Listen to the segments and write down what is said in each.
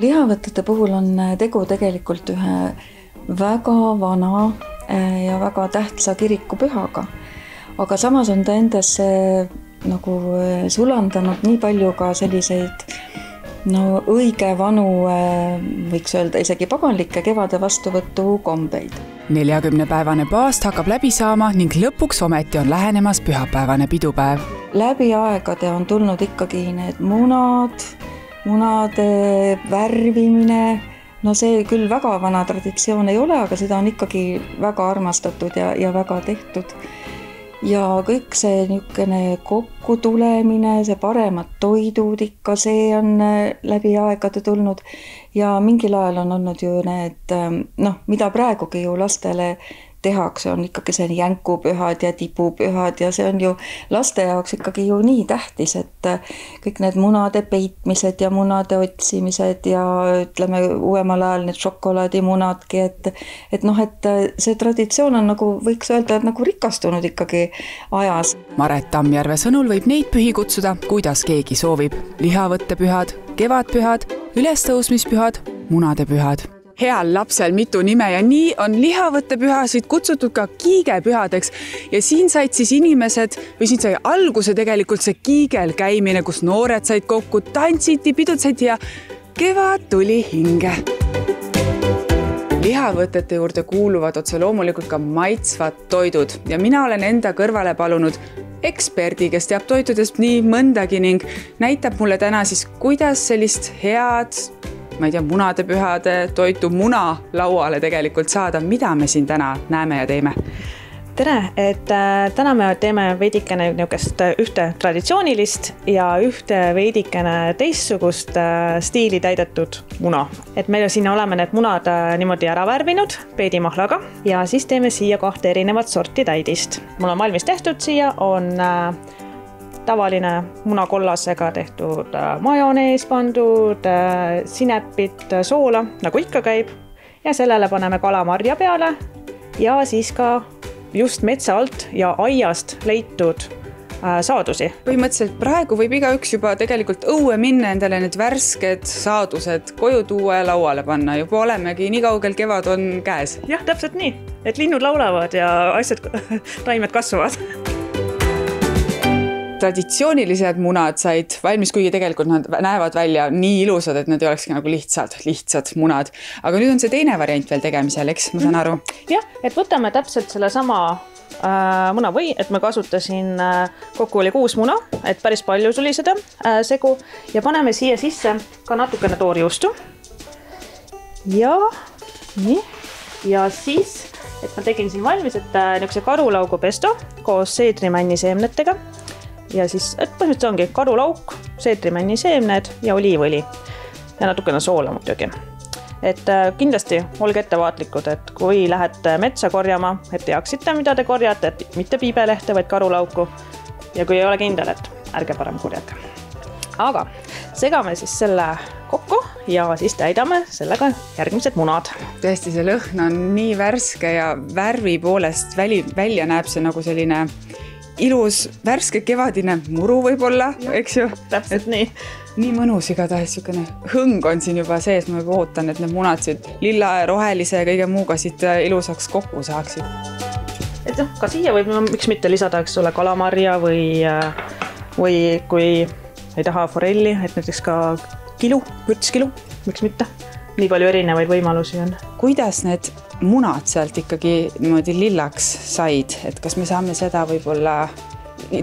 Lihavõtete puhul on tegu tegelikult ühe väga vana ja väga tähtsa kirikupühaga. Aga samas on ta endasse nagu sulandanud nii palju ka selliseid õige vanu, võiks öelda isegi paganlikke kevade vastuvõtu kombeid. 40-päevane paast hakkab läbi saama ning lõpuks ometi on lähenemas pühapäevane pidupäev. Läbi aegade on tulnud ikkagi need munade värvimine. See küll väga vana traditsioon ei ole, aga seda on ikkagi väga armastatud ja väga tehtud. Ja kõik see niisugune kokkutulemine, see paremad toidud ikka, see on läbi aegade tulnud. Ja mingil ajal on olnud ju need, mida praegugi ju lastele tehakse, on ikkagi see jänkupühad ja tipupühad ja see on ju laste jaoks ikkagi ju nii tähtis, et kõik need munade peitmised ja munade otsimised ja ütleme uuemal ajal need šokolaadimunadki, et see traditsioon on nagu võiks öelda, et nagu rikastunud ikkagi ajas. Maret Tammjärve sõnul võib neid pühi kutsuda, kuidas keegi soovib. Lihavõttepühad, kevadpühad, ülestõusmispühad, munadepühad. Heal lapsel mitu nime ja nii on lihavõttepühasid kutsutud ka kiigepühadeks ja siin said siis inimesed või siin sai alguse tegelikult see kiigel käimine, kus noored said kokku, tantsiti, pidutsaid ja kevad tuli hinge. Lihavõtete juurde kuuluvad otse loomulikult ka maitsvad toidud ja mina olen enda kõrvale palunud eksperdi, kes teab toitudest nii mõndagi ning näitab mulle täna siis, kuidas sellist head munadepühade toitu muna lauale tegelikult saada, mida me siin täna näeme ja teeme? Tere, et täna me teeme veidikene ühte traditsioonilist ja ühte veidikene teistsugust stiili täidetud muna. Et meil siin oleme need munad niimoodi ära värvinud peedimahlaga ja siis teeme siia 2 erinevat sorti täidist. Mul on valmis tehtud siia, on tavaline munakollasega tehtud majonees pandud, sinepit, soola, nagu ikka käib. Ja sellele paneme kalamarja peale ja siis ka just metsa alt ja aiast leitud saadusi. Põhimõtteliselt praegu võib igaüks juba tegelikult õue minna endale need värsked saadused koju tuua ja lauale panna. Juba olemegi nii kaugel, kevad on käes. Jah, täpselt nii, et linnud laulavad ja asjad, taimed kasvavad. Traditsioonilised munad said valmis, kuigi tegelikult nad näevad välja nii ilusad, et nad ei olekski nagu lihtsad munad. Aga nüüd on see teine variant veel tegemisel, eks? Ma saan aru. Jah, et võtame täpselt selle sama muna või, et ma kasutasin kokku oli 6 muna, et päris palju tuli seda segu ja paneme siia sisse ka natukene toorjuustu. Ja nii. Ja siis, et ma tegin siin valmis, et niisuguse karulaugu pesto koos seedrimänni seemnetega. Ja siis, et põhimõtteliselt ongi karulauk, seedrimänni seemned ja oliivõli ja natukene soola muidugi. Et kindlasti olge ettevaatlikud, et kui lähete metsa korjama, et teaksite, mida te korjate, et mitte piibelehte, vaid karulauku. Ja kui ei ole kindel, et ärge parem korjage. Aga segame siis selle kokku ja siis täidame sellega järgmised munad. Tõesti, see lõhn on nii värske ja värvi poolest välja näeb see nagu selline ilus, värske kevadine muru võib-olla, eks ju? Täpselt nii. Nii mõnus igatahes, niisugune hõng on siin juba sees, ma juba ootan, et need munad siit lilla ja rohelise ja kõige muuga siit ilusaks kokku saaksid. Et ka siia võib miks mitte lisada, eks ole, kalamarja või kui ei taha forelli, et näiteks ka vürtskilu, miks mitte. Nii palju erinevaid võimalusi on. Kuidas need munad sealt ikkagi niimoodi lillaks said, et kas me saame seda võib-olla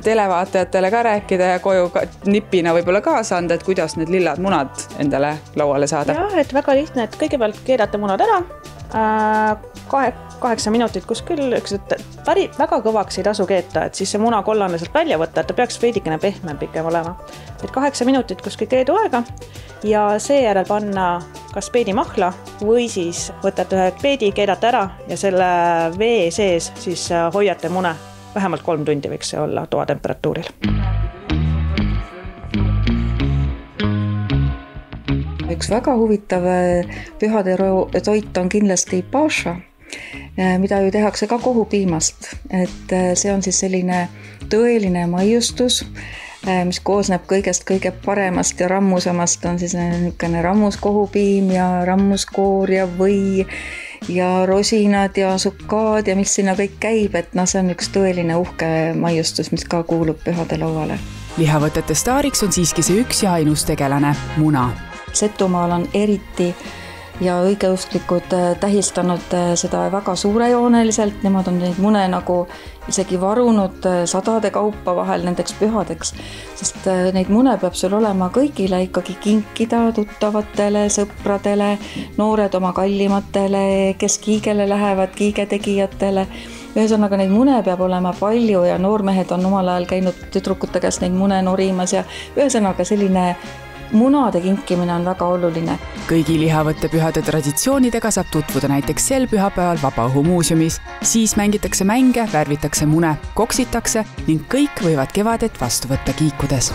televaatajatele ka rääkida ja koju nipina võib-olla kaasa anda, et kuidas need lillad munad endale lauale saada? Jah, et väga lihtne, et kõigepealt keedate munad ära, 8 minutit kuskil, väga kõvaks ei tasu keeta, et siis see muna kollane sealt välja võtta, et ta peaks veidikene pehmem pikem olema. Et 8 minutit kuskil keedu aega ja seejärel panna kas peedimahla või siis võtate ühe peedi, keedate ära ja selle vee sees siis hoiate mune. Vähemalt 3 tundi võiks see olla toatemperatuuril. Üks väga huvitav pühade toit on kindlasti paša, mida ju tehakse ka kohupiimast. Et see on siis selline tõeline maiustus, mis koosneb kõigest kõige paremast ja rammusamast, on siis niisugune rammuskohupiim ja rammuskoor ja või ja rosinad ja sukaad ja mis sinna kõik käib, et see on üks tõeline uhke maiustus, mis ka kuulub pühade lauale. Lihavõtete staariks on siiski see üks ja ainus tegelane, muna. Setumaal on eriti ja õigeusklikud tähistanud seda väga suurejooneliselt, nemad on neid mune nagu isegi varunud sadade kaupa vahel nendeks pühadeks, sest neid mune peab sul olema kõigile ikkagi kinkida tuttavatele, sõpradele, noored oma kallimatele, kes kiigele lähevad, kiigetegijatele. Ühesõnaga neid mune peab olema palju ja noormehed on omal ajal käinud tüdrukute käest neid mune norimas ja ühesõnaga selline munade kinkimine on väga oluline. Kõigi lihavõttepühade traditsioonidega saab tutvuda näiteks sel pühapäeval Vabaõhumuuseumis. Siis mängitakse mänge, värvitakse mune, koksitakse ning kõik võivad kevadet vastu võtta kiikudes.